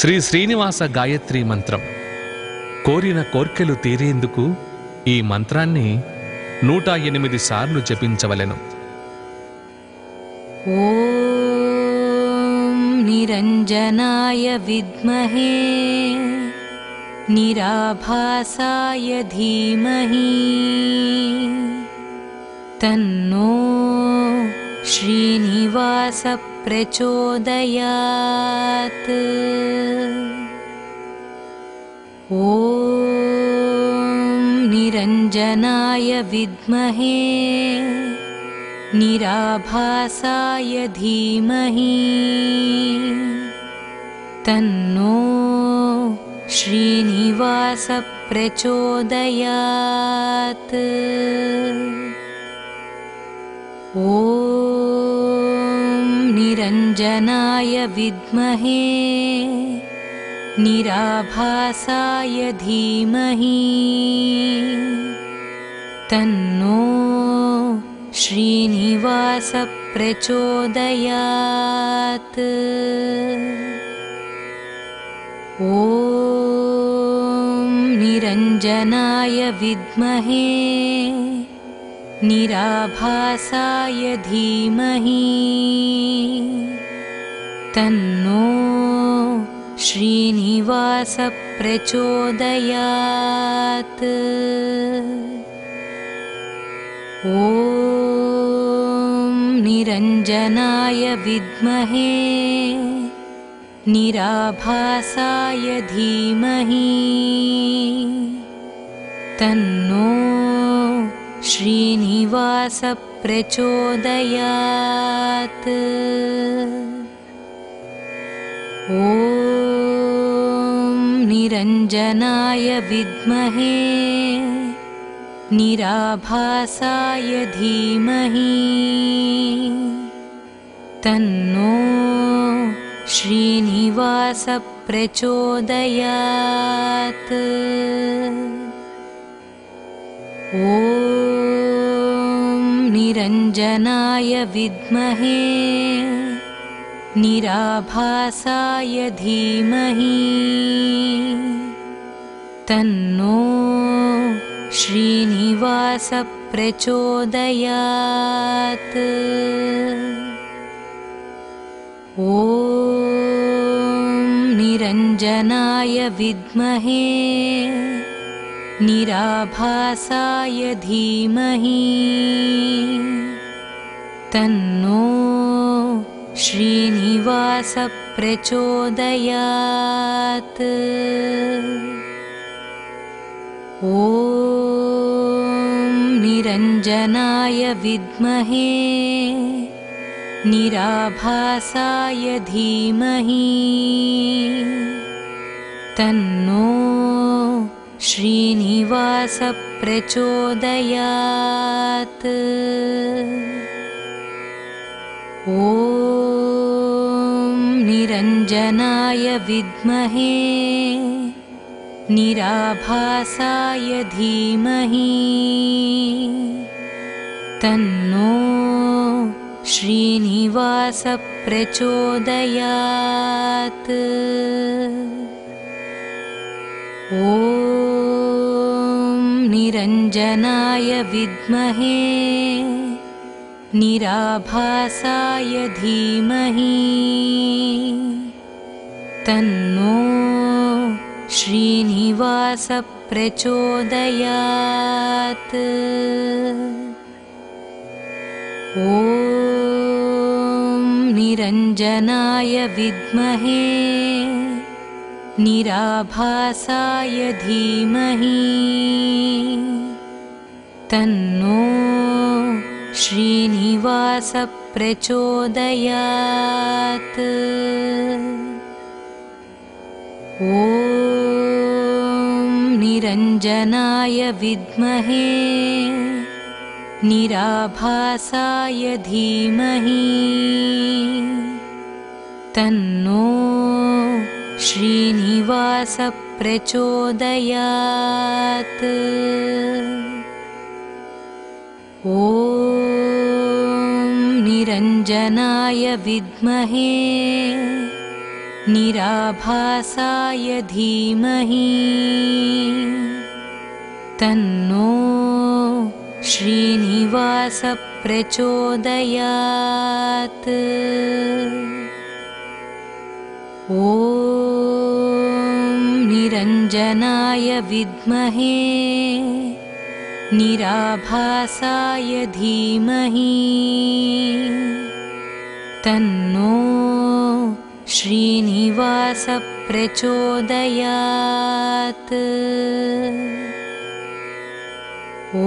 శ్రీ శ్రీనివాస గాయత్రి మంత్రం. కోరిన కోర్కెలు తీరేందుకు ఈ మంత్రాన్ని 108 సార్లు జపించవలెను. ఓం నిరంజనాయ విద్మహే నిరాభాసాయ ధీమహి తన్నో శ్రీనివాస ప్రచోదయాత్. ఓం నిరంజనాయ విద్మహే నిరాభాసాయ ధీమహి తన్నో శ్రీనివాస ప్రచోదయాత్. ఓం నిరంజనాయ విద్మహే నిరాభాసాయ ధీమహి తన్నో శ్రీనివాస ప్రచోదయాత్. ఓం నిరంజనాయ విద్మహే నిరాభాసాయ ధీమహి తన్నో శ్రీనివాస ప్రచోదయాత్. ఓం నిరంజనాయ విద్మహే నిరాభాసాయ ధీమహి తన్నో శ్రీనివాస ప్రచోదయాత్. ఓం నిరంజనాయ విద్మహే నిరాభాసాయ ధీమహి తన్నో శ్రీనివాస ప్రచోదయాత్. ఓం నిరంజనాయ విద్మహే నిరాభాసాయ ధీమహి తన్నో శ్రీనివాస ప్రచోదయాత్. ఓం నిరంజనాయ విద్మహే నిరాభాసాయ ధీమహి తన్నో శ్రీనివాస ప్రచోదయాత్. ఓం నిరంజనాయ విద్మహే నిరాభాసాయ ధీమహి తన్నో శ్రీనివాస ప్రచోదయాత్. ఓం నిరంజనాయ విద్మహే నిరాభాసాయ ధీమహి తన్నో శ్రీనివాస ప్రచోదయాత్. ఓం నిరంజనాయ విద్మహే నిరాభాసాయ ధీమహి తన్నో శ్రీనివాస ప్రచోదయాత్. ఓం నిరంజనాయ విద్మహే నిరాభాసాయ ధీమహి తన్నో శ్రీనివాస ప్రచోదయాత్. ఓం నిరంజనాయ విద్మహే నిరాభాసాయ ధీమహి తన్నో శ్రీనివాస ప్రచోదయాత్. ఓం నిరంజనాయ విద్మహే निराभासाय धीमहि तन्नो श्रीनिवास प्रचोदयात्। ॐ निरञ्जनाय विद्महे निराभासाय धीमहि तन्नो श्रीनिवास प्रचोदयात्। ॐ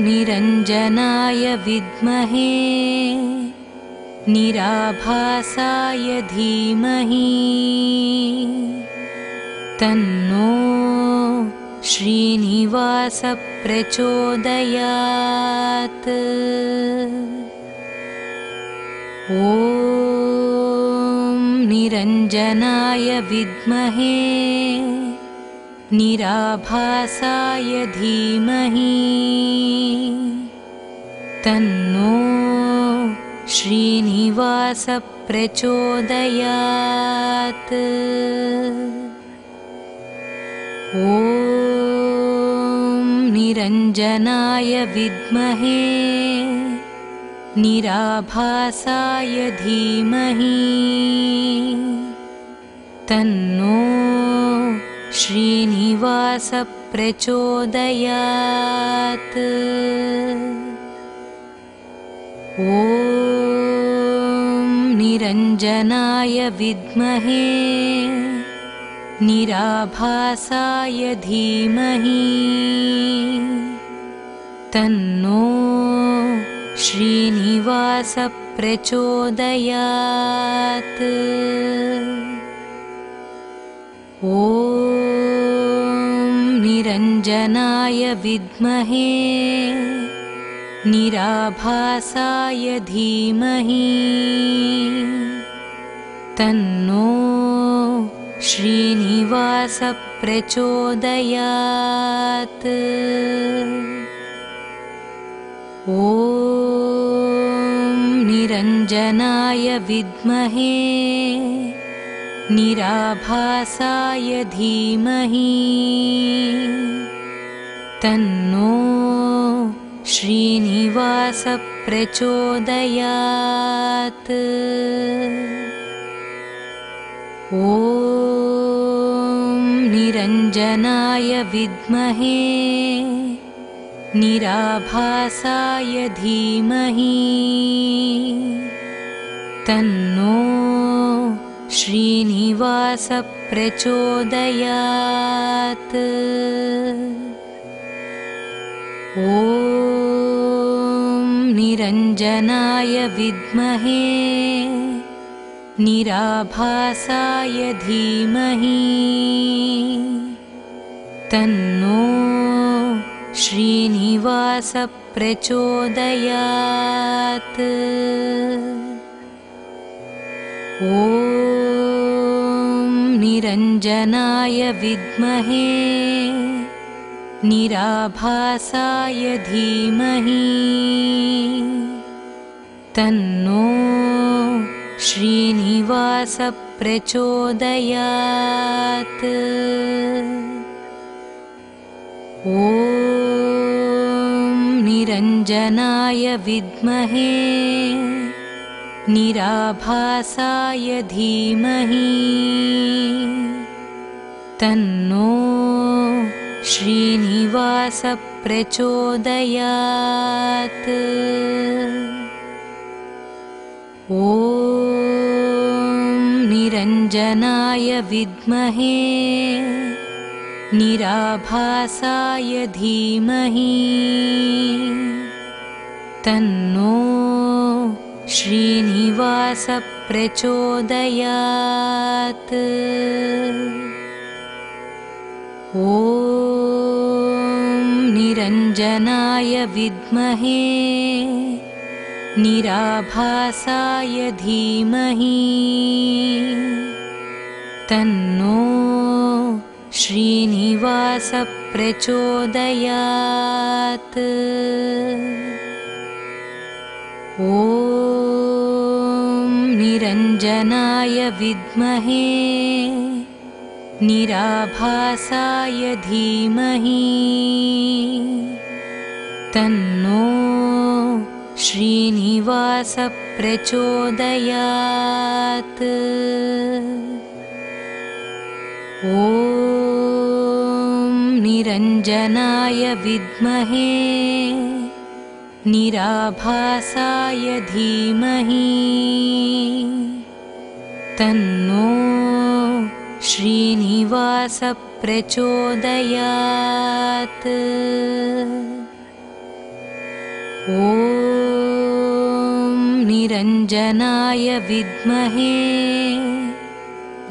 निरञ्जनाय विद्महे निराभासाय धीमहि तन्नो श्रीनिवास प्रचोदयात्। ॐ निरञ्जनाय विद्महे निराभासाय धीमहि तन्नो श्रीनिवास प्रचोदयात्। ॐ निरञ्जनाय विद्महे निराभासाय धीमहि तन्नो श्रीनिवास प्रचोदयात्। ॐ निरञ्जनाय विद्महे निराभासाय धीमहि तन्नो श्रीनिवास प्रचोदयात्। ॐ निरञ्जनाय विद्महे निराभासाय धीमहि तन्नो श्रीनिवास प्रचोदयात्। ॐ निरञ्जनाय विद्महे निराभासाय धीमहि तन्नो श्रीनिवास प्रचोदयात्। ॐ निरञ्जनाय विद्महे निराभासाय धीमहि तन्नो श्रीनिवास प्रचोदयात्। ॐ निरञ्जनाय विद्महे निराभासाय धीमहि तन्नो श्रीनिवास प्रचोदयात्। ॐ निरञ्जनाय विद्महे निराभासाय धीमहि तन्नो श्रीनिवास प्रचोदयात्। ॐ निरञ्जनाय विद्महे निराभासाय धीमहि तन्नो श्रीनिवास प्रचोदयात्। ॐ निरञ्जनाय विद्महे निराभासाय धीमहि तन्नो श्रीनिवास प्रचोदयात्। ॐ निरञ्जनाय विद्महे निराभासाय धीमहि तन्नो श्रीनिवास प्रचोदयात्। ॐ निरञ्जनाय विद्महे निराभासाय धीमहि तन्नो श्रीनिवास प्रचोदयात्। ॐ निरञ्जनाय विद्महे निराभासाय धीमहि तन्नो श्रीनिवास प्रचोदयात्। ॐ निरञ्जनाय विद्महे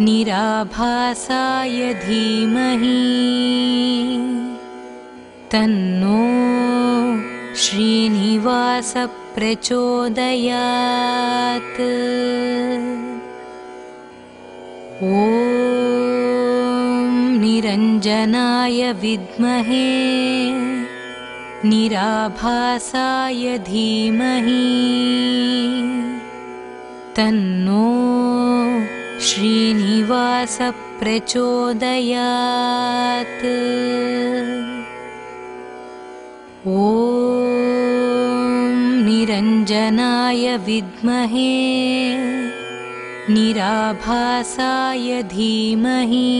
निराभासाय धीमहि तन्नो श्रीनिवास प्रचोदयात्। ॐ निरञ्जनाय विद्महे निराभासाय धीमहि तन्नो श्रीनिवास प्रचोदयात्। ॐ निरञ्जनाय विद्महे निराभासाय धीमहि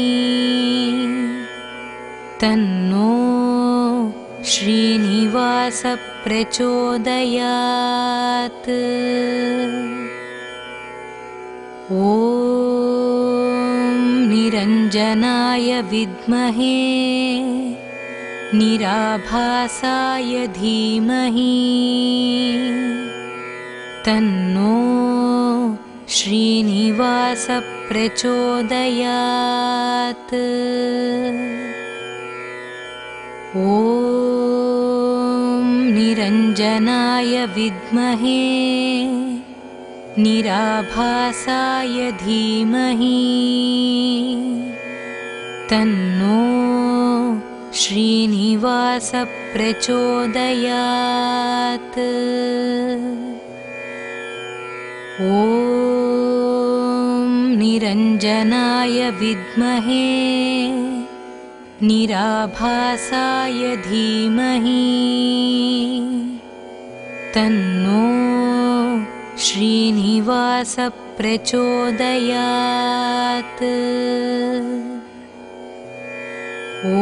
तन्नो श्रीनिवास प्रचोदयात्। ॐ निरञ्जनाय विद्महे निराभासाय धीमहि तन्नो श्रीनिवास प्रचोदयात्। ॐ निरञ्जनाय विद्महे निराभासाय धीमहि तन्नो श्रीनिवास प्रचोदयात्। ॐ निरञ्जनाय विद्महे निराभासाय धीमहि तन्नो श्रीनिवास प्रचोदयात्। ॐ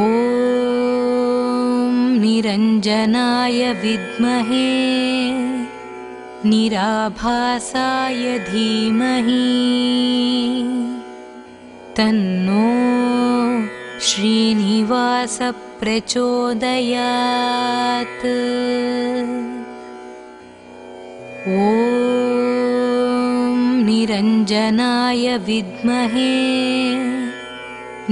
निरञ्जनाय विद्महे निराभासाय धीमहि तन्नो श्रीनिवास प्रचोदयात्। ॐ निरञ्जनाय विद्महे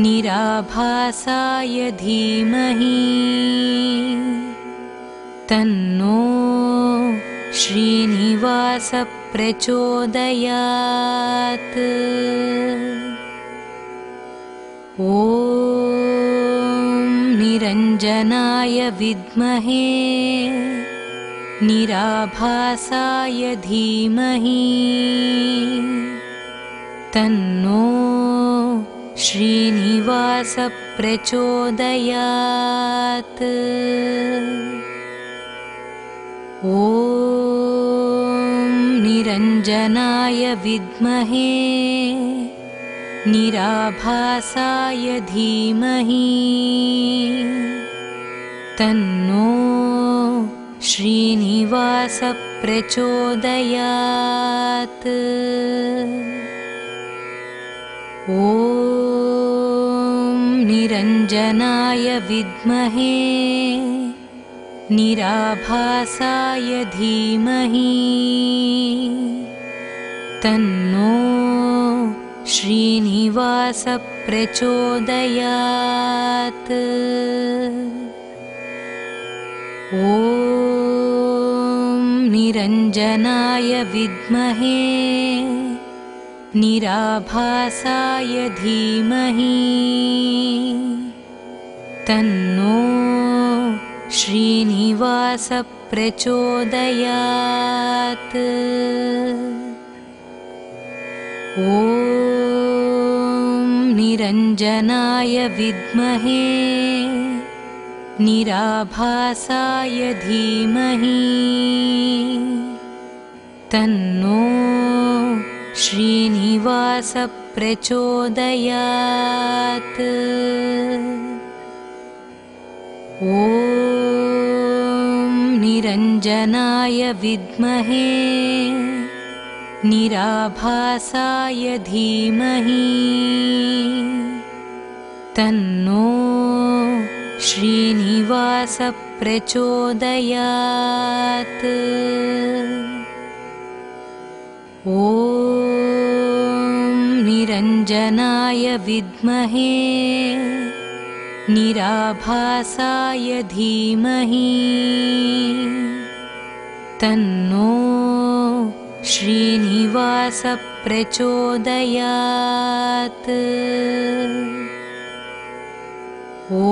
निराभासाय धीमहि तन्नो श्रीनिवास प्रचोदयात्। ॐ निरञ्जनाय विद्महे निराभासाय धीमहि तन्नो श्रीनिवास प्रचोदयात्। ॐ निरञ्जनाय विद्महे निराभासाय धीमहि तन्नो श्रीनिवास प्रचोदयात्। ॐ निरञ्जनाय विद्महे निराभासाय धीमहि तन्नो श्रीनिवास प्रचोदयात्। ॐ निरञ्जनाय विद्महे निराभासाय धीमहि तन्नो श्रीनिवास प्रचोदयात्। ॐ ॐ निरञ्जनाय विद्महे निराभासाय धीमहि तन्नो श्रीनिवास प्रचोदयात्। ॐ निरञ्जनाय विद्महे निराभासाय धीमहि तन्नो श्रीनिवास प्रचोदयात्। ॐ निरञ्जनाय विद्महे निराभासाय धीमहि तन्नो श्रीनिवास प्रचोदयात्। ॐ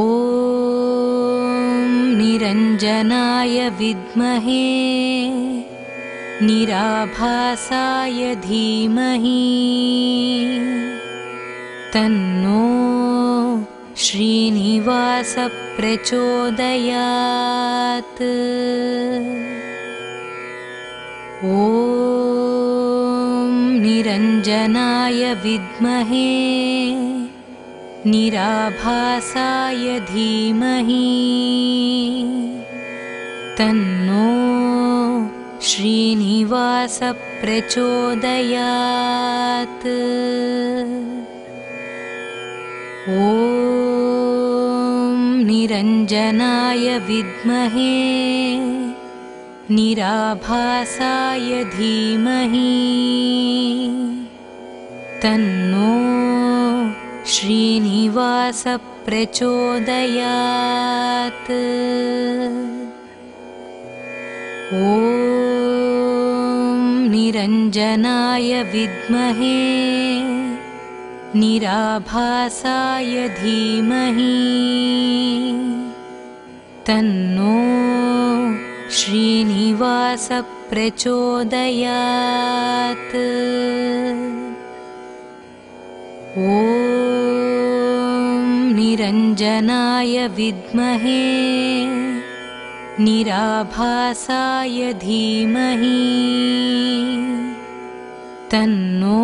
निरञ्जनाय विद्महे निराभासाय धीमहि तन्नो श्रीनिवास प्रचोदयात्। ॐ निरञ्जनाय विद्महे निराभासाय धीमहि तन्नो श्रीनिवास प्रचोदयात्। ॐ निरञ्जनाय विद्महे निराभासाय धीमहि तन्नो श्रीनिवास प्रचोदयात्। ॐ निरञ्जनाय विद्महे निराभासाय धीमहि तन्नो श्रीनिवास प्रचोदयात्। ॐ निरञ्जनाय विद्महे निराभासाय धीमहि तन्नो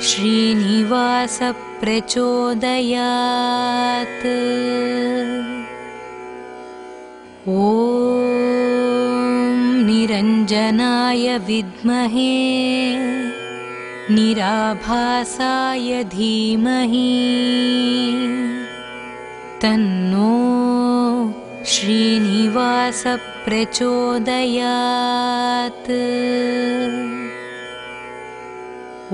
श्रीनिवास प्रचोदयात्। ॐ निरञ्जनाय विद्महे निराभासाय धीमहि तन्नो श्रीनिवास प्रचोदयात्। ॐ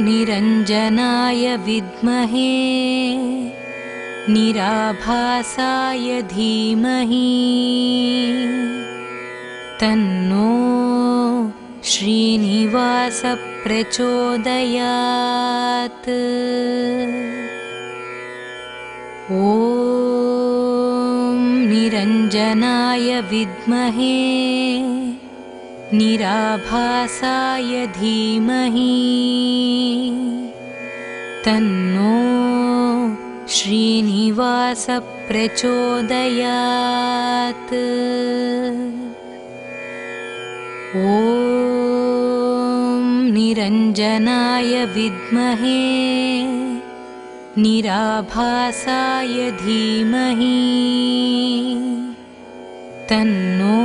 निरञ्जनाय विद्महे निराभासाय धीमहि तन्नो श्रीनिवास प्रचोदयात्। ॐ निरञ्जनाय विद्महे निराभासाय धीमहि तन्नो श्रीनिवास प्रचोदयात्। ॐ निरञ्जनाय विद्महे निराभासाय धीमहि तन्नो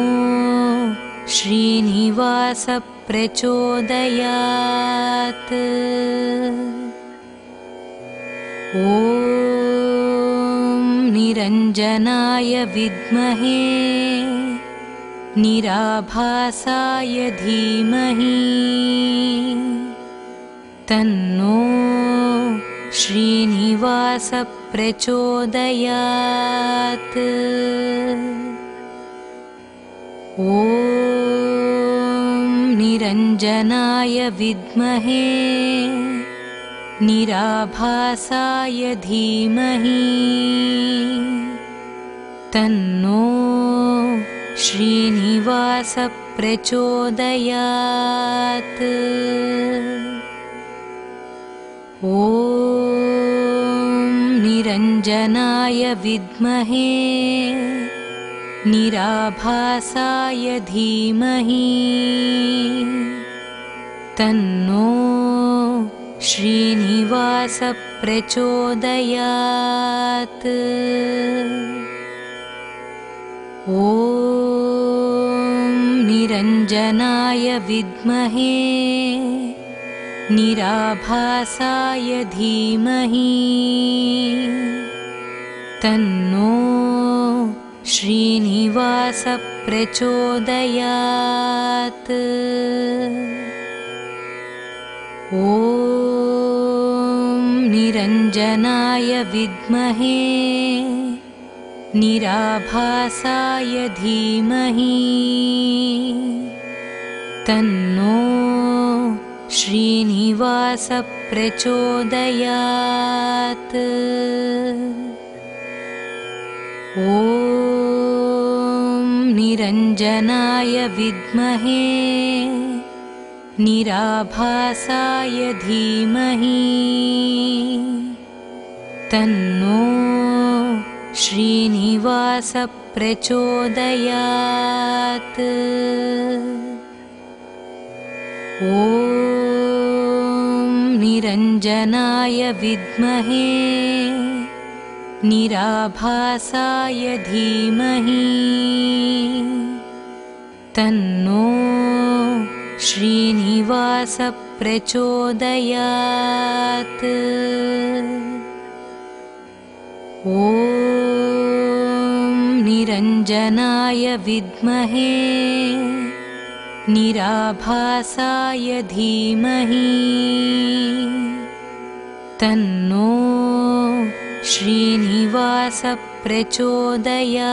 श्रीनिवास प्रचोदयात्। ॐ निरञ्जनाय विद्महे निराभासाय धीमहि तन्नो श्रीनिवास प्रचोदयात्। ॐ निरञ्जनाय विद्महे निराभासाय धीमहि तन्नो श्रीनिवास प्रचोदयात्। ॐ निरञ्जनाय विद्महे निराभासाय धीमहि तन्नो श्रीनिवास प्रचोदयात्। ॐ निरञ्जनाय विद्महे निराभासाय धीमहि तन्नो श्रीनिवास प्रचोदयात्। ॐ निरञ्जनाय विद्महे निराभासाय धीमहि तन्नो श्रीनिवास प्रचोदयात्। ॐ निरञ्जनाय विद्महे निराभासाय धीमहि तन्नो श्रीनिवास प्रचोदयात्। ॐ निरञ्जनाय विद्महे निराभासाय धीमहि तन्नो श्रीनिवास प्रचोदयात्। ॐ निरञ्जनाय विद्महे निराभासाय धीमहि तन्नो श्रीनिवास प्रचोदयात्।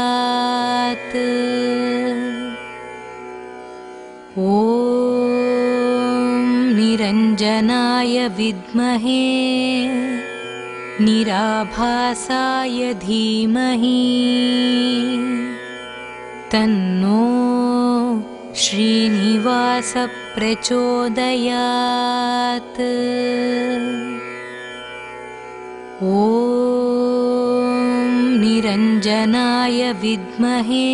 ॐ निरञ्जनाय विद्महे निराभासाय धीमहि तन्नो श्रीनिवास प्रचोदयात्। ॐ निरञ्जनाय विद्महे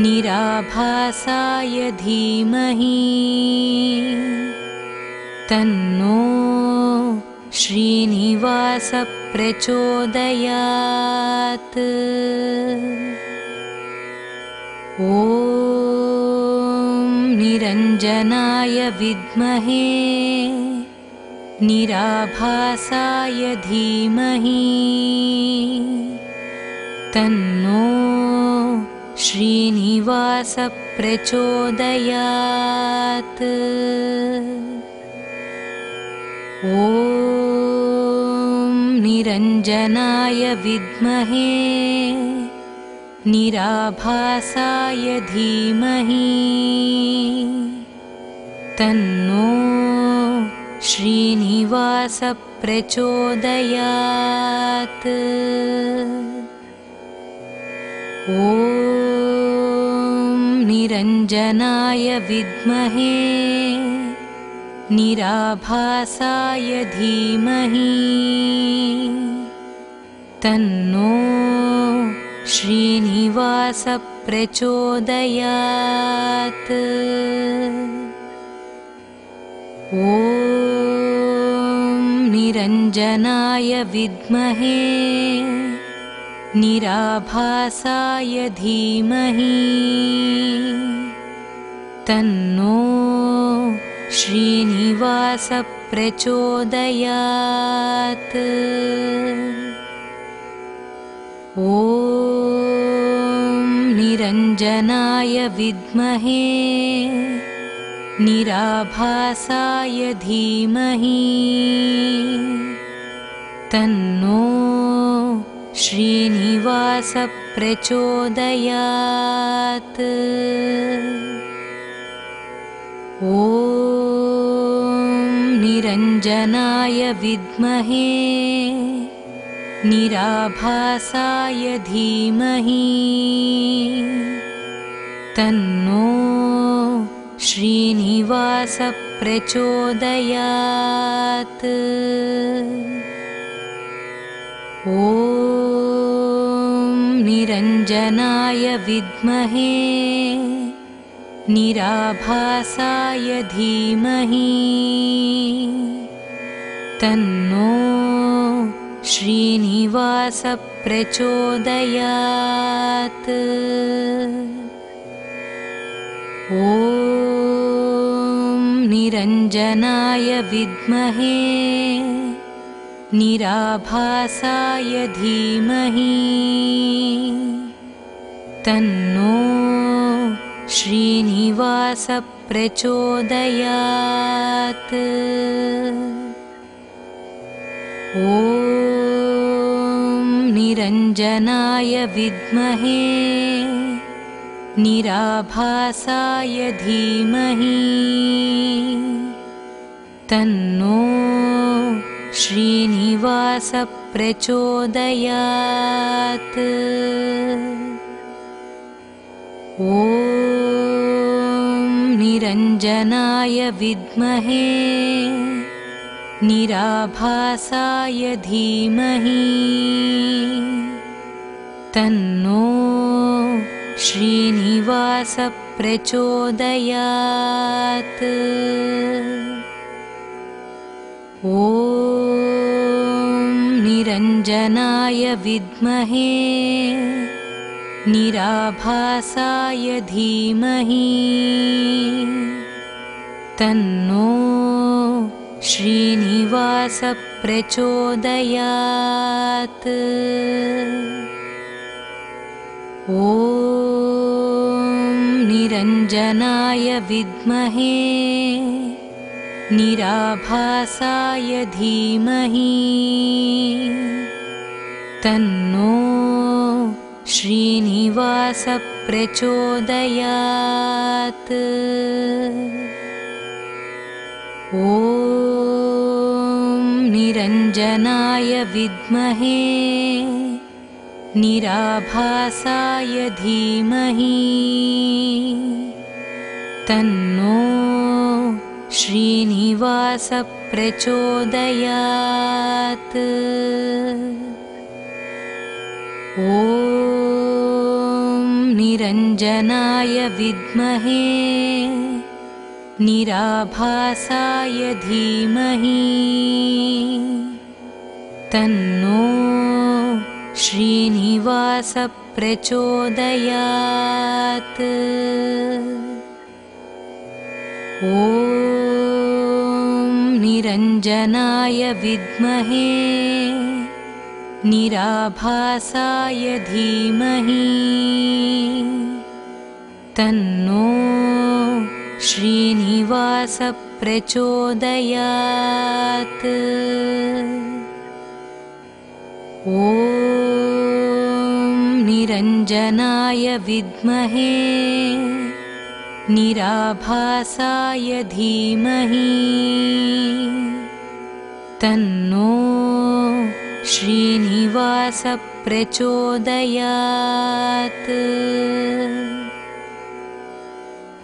निराभासाय धीमहि तन्नो श्रीनिवास प्रचोदयात्। ॐ निरञ्जनाय विद्महे निराभासाय धीमहि तन्नो श्रीनिवास प्रचोदयात्। ॐ निरञ्जनाय विद्महे निराभासाय धीमहि तन्नो श्रीनिवास प्रचोदयात्। ॐ निरञ्जनाय विद्महे निराभासाय धीमहि तन्नो श्रीनिवास प्रचोदयात्। ॐ निरञ्जनाय विद्महे निराभासाय धीमहि तन्नो श्रीनिवास प्रचोदयात्। ॐ निरञ्जनाय विद्महे निराभासाय धीमहि तन्नो श्रीनिवास प्रचोदयात्। ॐ निरञ्जनाय विद्महे निराभासाय धीमहि तन्नो श्रीनिवास प्रचोदयात्। ॐ निरञ्जनाय विद्महे निराभासाय धीमहि तन्नो श्रीनिवास प्रचोदयात्। ॐ निरञ्जनाय विद्महे निराभासाय धीमहि तन्नो श्रीनिवास प्रचोदयात्। ॐ निरञ्जनाय विद्महे निराभासाय धीमहि तन्नो श्रीनिवास प्रचोदयात्। ॐ निरञ्जनाय विद्महे निराभासाय धीमहि तन्नो श्रीनिवास प्रचोदयात्। ॐ निरञ्जनाय विद्महे निराभासाय धीमहि तन्नो श्रीनिवास प्रचोदयात्। ॐ निरञ्जनाय विद्महे निराभासाय धीमहि तन्नो श्रीनिवास प्रचोदयात्। ॐ निरञ्जनाय विद्महे निराभासाय धीमहि तन्नो श्रीनिवास प्रचोदयात्। ॐ निरञ्जनाय विद्महे निराभासाय धीमहि तन्नो श्रीनिवास प्रचोदयात्। ॐ निरञ्जनाय विद्महे निराभासाय धीमहि तन्नो श्रीनिवास प्रचोदयात्। ॐ निरञ्जनाय विद्महे निराभासाय धीमहि तन्नो श्रीनिवास प्रचोदयात्।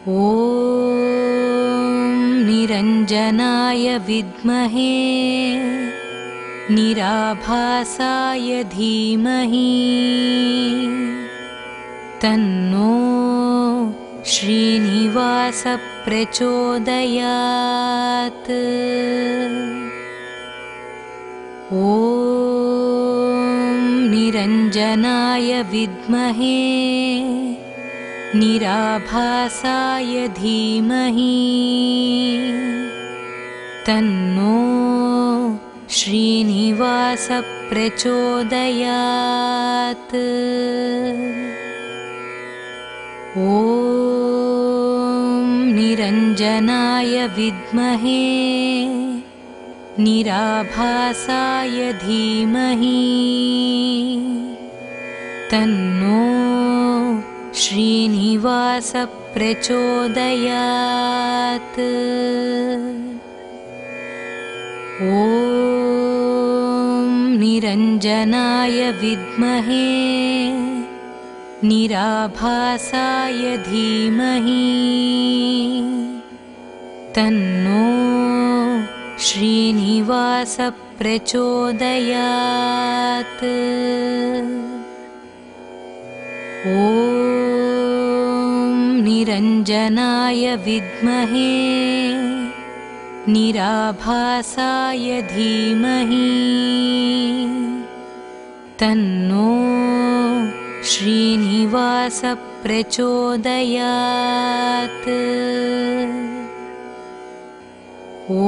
ॐ निरञ्जनाय विद्महे निराभासाय धीमहि तन्नो श्रीनिवास प्रचोदयात्। ॐ निरञ्जनाय विद्महे निराभासाय धीमहि तन्नो श्रीनिवास प्रचोदयात्। ॐ निरञ्जनाय विद्महे निराभासाय धीमहि तन्नो श्रीनिवास प्रचोदयात्। ॐ निरञ्जनाय विद्महे निराभासाय धीमहि तन्नो श्रीनिवासः प्रचोदयात्। ॐ निरञ्जनाय विद्महे निराभासाय धीमहि तन्नो श्रीनिवासः प्रचोदयात्। ॐ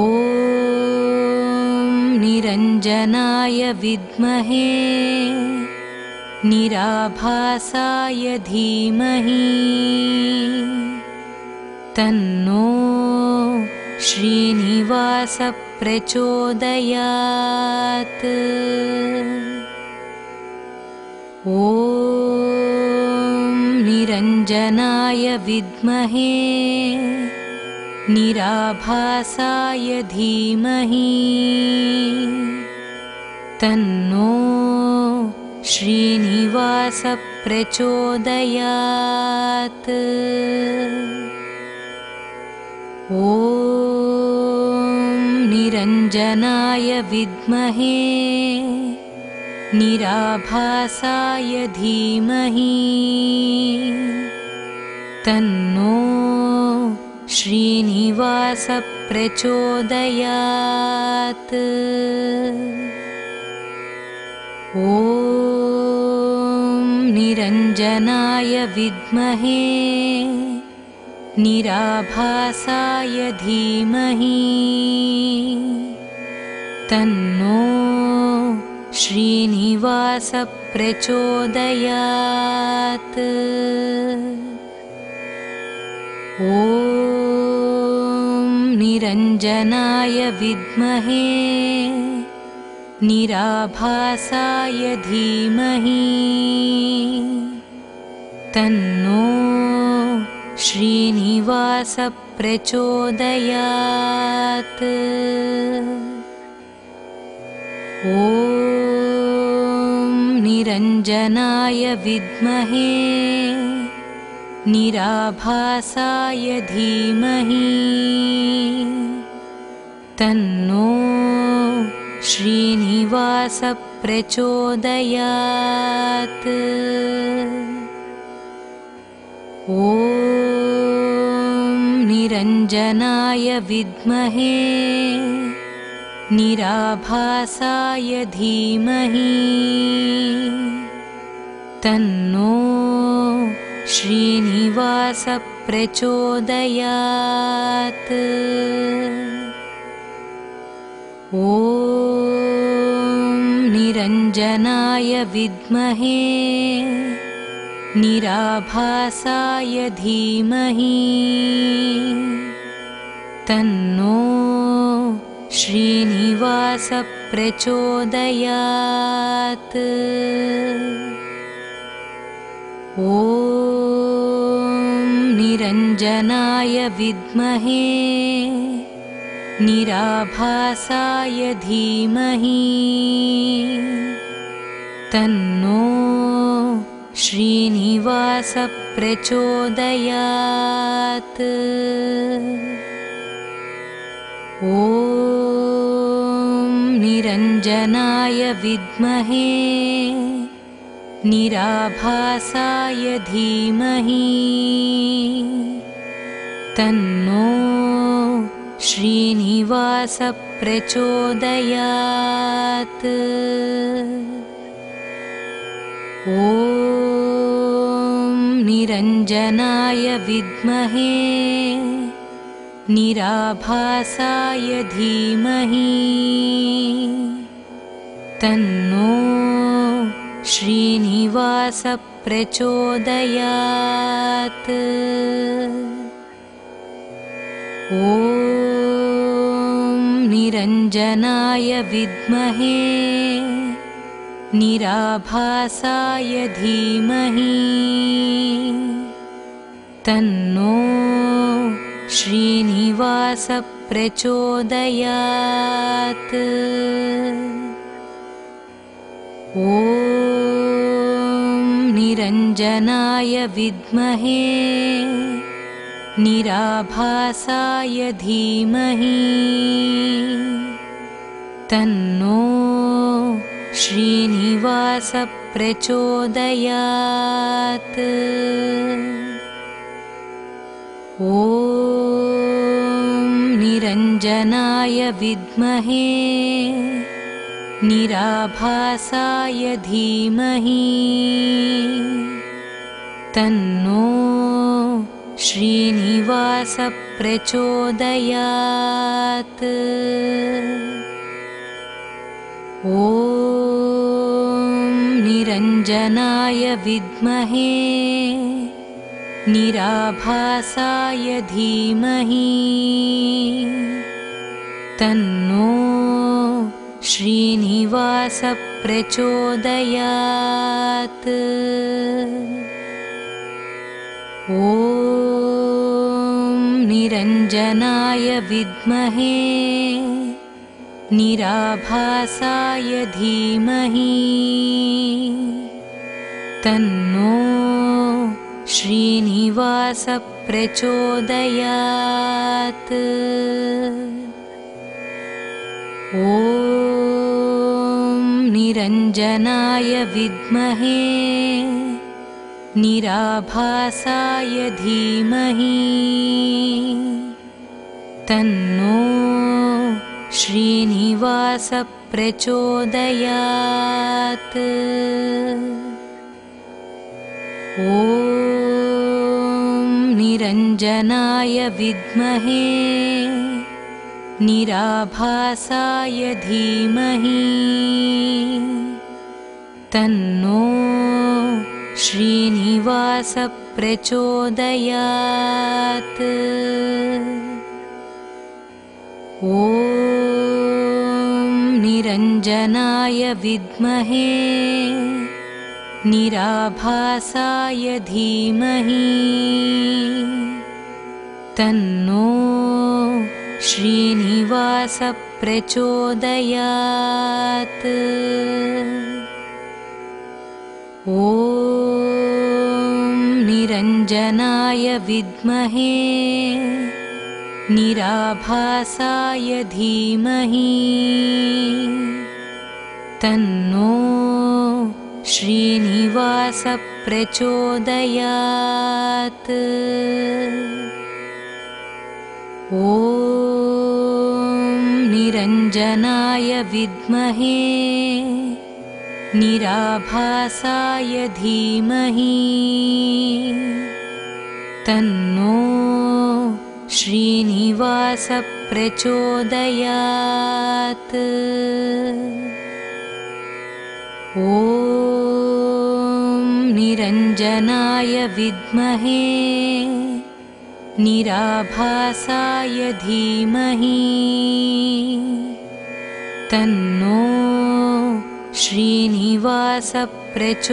निरञ्जनाय विद्महे निराभासाय धीमहि तन्नो श्रीनिवासः प्रचोदयात्। ॐ निरञ्जनाय विद्महे निराभासाय धीमहि तन्नो श्रीनिवासः प्रचोदयात्। ॐ निरञ्जनाय विद्महे निराभासाय धीमहि तन्नो श्रीनिवासः प्रचोदयात्। ॐ निरञ्जनाय विद्महे निराभासाय धीमहि तन्नो श्रीनिवासः प्रचोदयात्। ॐ निरञ्जनाय विद्महे निराभासाय धीमहि तन्नो श्रीनिवासः प्रचोदयात्। ॐ निरञ्जनाय विद्महे निराभासाय धीमहि तन्नो श्रीनिवासः प्रचोदयात्। ॐ निरञ्जनाय विद्महे निराभासाय धीमहि तन्नो श्रीनिवासः प्रचोदयात्। ॐ निरञ्जनाय विद्महे निराभासाय धीमहि तन्नो श्रीनिवासः प्रचोदयात्। ॐ निरञ्जनाय विद्महे निराभासाय धीमहि तन्नो श्रीनिवासः प्रचोदयात्। ॐ निरञ्जनाय विद्महे निराभासाय धीमहि तन्नो श्रीनिवासः प्रचोदयात्। ॐ निरञ्जनाय विद्महे निराभासाय धीमहि तन्नो श्रीनिवासः प्रचोदयात्। ॐ निरञ्जनाय विद्महे निराभासाय धीमहि तन्नो श्रीनिवासः प्रचोदयात्। ॐ निरञ्जनाय विद्महे निराभासाय धीमहि तन्नो श्रीनिवास प्रचोदयात्। निरञ्जनाय विद्महे निराभासाय धीमहि तन्नो श्रीनिवास प्रचोदयात्। निरञ्जनाय विद्महे निराभासाय धीमहि तन्नो श्रीनिवास प्रचोदयात्। निरञ्जनाय विद्महे निराभासाय धीमहि तन्नो श्रीनिवास प्रचोदयात्। निरञ्जनाय विद्महे निराभासाय धीमहि तन्नो श्रीनिवास प्रचोदयात्। निरञ्जनाय विद्महे निराभासाय धीमहि तन्नो श्रीनिवास प्रचोदयात्। निरञ्जनाय विद्महे निराभासाय धीमहि तन्नो श्रीनिवास प्रचोदयात्। निरञ्जनाय विद्महे निराभासाय धीमहि तन्नो श्रीनिवास प्रचोदयात्। निरञ्जनाय विद्महे निराभासाय धीमहि तन्नो श्रीनिवास प्रचोदयात्। निरञ्जनाय विद्महे निराभासाय धीमहि तन्नो श्रीनिवास प्रचोदयात्।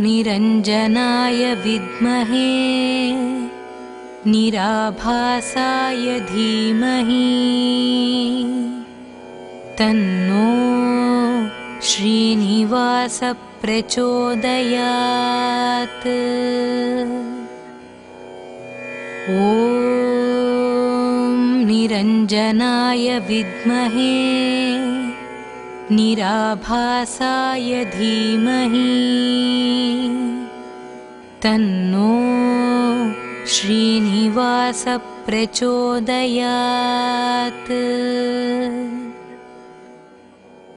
निरञ्जनाय विद्महे निराभासाय धीमहि तन्नो श्रीनिवास प्रचोदयात्। निरञ्जनाय विद्महे निराभासाय धीमहि तन्नो श्रीनिवास प्रचोदयात्।